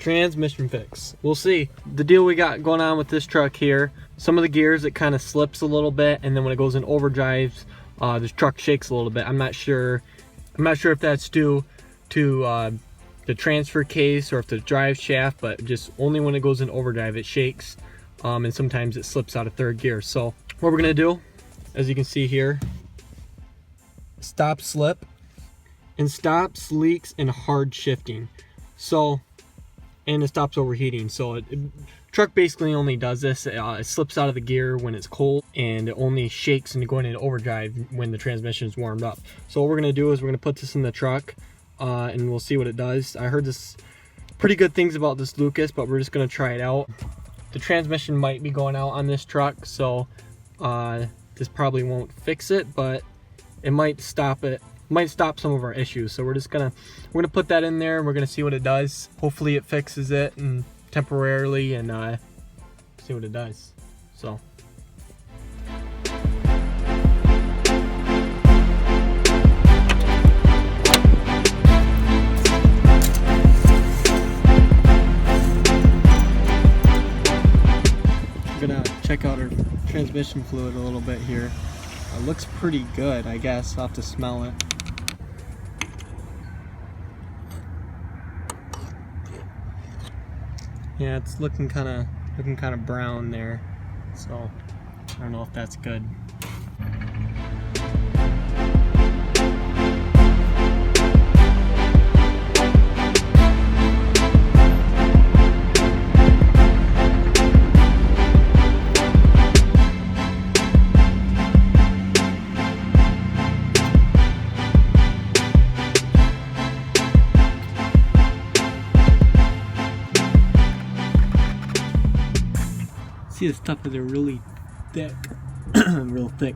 transmission fix. We'll see. The deal we got going on with this truck here, some of the gears, it kind of slips a little bit, and then when it goes in overdrive, this truck shakes a little bit. I'm not sure if that's due to the transfer case or if the drive shaft, but just only when it goes in overdrive it shakes, and sometimes it slips out of third gear. So what we're gonna do, as you can see here, stop slip and stops leaks and hard shifting. So, and it stops overheating. So truck basically only does this. It slips out of the gear when it's cold, and it only shakes and going into overdrive when the transmission is warmed up. So what we're gonna do is we're gonna put this in the truck, and we'll see what it does. I heard pretty good things about this Lucas, but we're just gonna try it out. The transmission might be going out on this truck, so this probably won't fix it, but it might stop it. Might stop some of our issues. So we're gonna put that in there and we're gonna see what it does. Hopefully it fixes it and temporarily, and see what it does. So we're gonna check out our transmission fluid a little bit here. It looks pretty good, I guess. I'll have to smell it. Yeah, it's looking kind of brown there, so I don't know if that's good. See, the stuff is a really thick, real thick,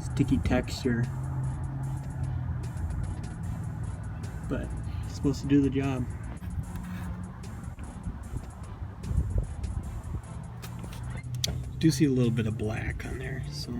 sticky texture, but it's supposed to do the job. Do see a little bit of black on there, so.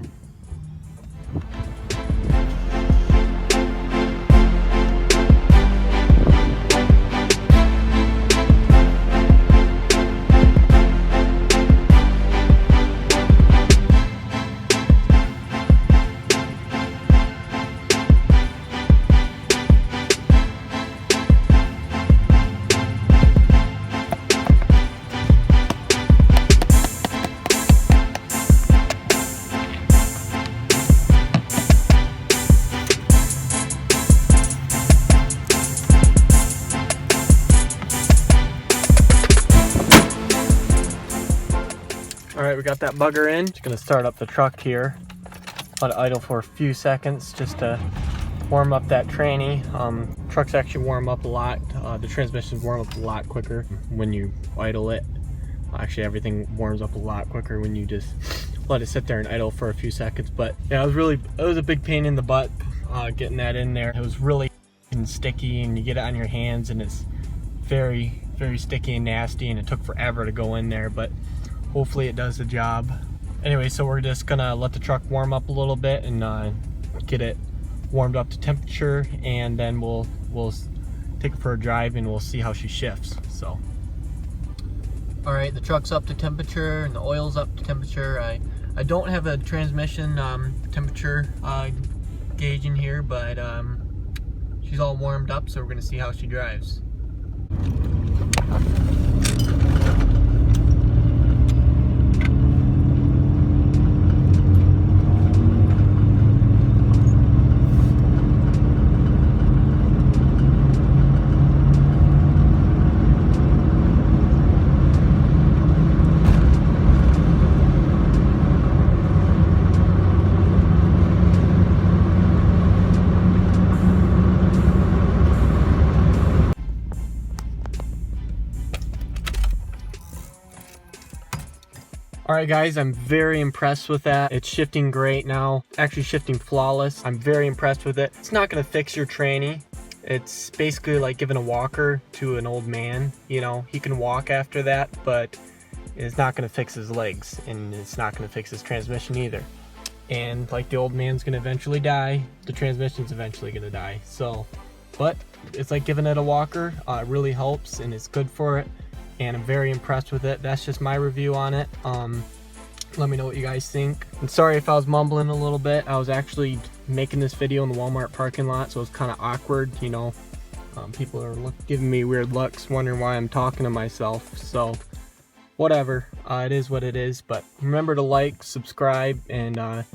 Alright, we got that bugger in. Just gonna start up the truck here. Let it idle for a few seconds just to warm up that tranny. Trucks actually warm up a lot. The transmissions warm up a lot quicker when you idle it. Actually, everything warms up a lot quicker when you just let it sit there and idle for a few seconds. But yeah, it was a big pain in the butt getting that in there. It was really sticky, and you get it on your hands and it's very, very sticky and nasty, and it took forever to go in there, but hopefully it does the job. Anyway, so we're just gonna let the truck warm up a little bit and get it warmed up to temperature, and then we'll take it for a drive and we'll see how she shifts. So, all right, the truck's up to temperature and the oil's up to temperature. I don't have a transmission temperature gauge in here, but she's all warmed up, so we're gonna see how she drives. All right, guys, I'm very impressed with that. It's shifting great now, actually shifting flawless. I'm very impressed with it. It's not gonna fix your tranny. It's basically like giving a walker to an old man. You know, he can walk after that, but it's not gonna fix his legs, and it's not gonna fix his transmission either. And like the old man's gonna eventually die, the transmission's eventually gonna die. So, but it's like giving it a walker. It really helps, and it's good for it. and I'm very impressed with it. That's just my review on it. Let me know what you guys think. And sorry if I was mumbling a little bit. I was actually making this video in the Walmart parking lot, so it's kind of awkward, you know. People are giving me weird looks, wondering why I'm talking to myself. So whatever, it is what it is. But remember to like, subscribe, and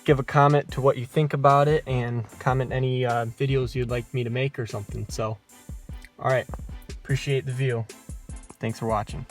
give a comment to what you think about it, and comment any videos you'd like me to make or something. So, all right, appreciate the view. Thanks for watching.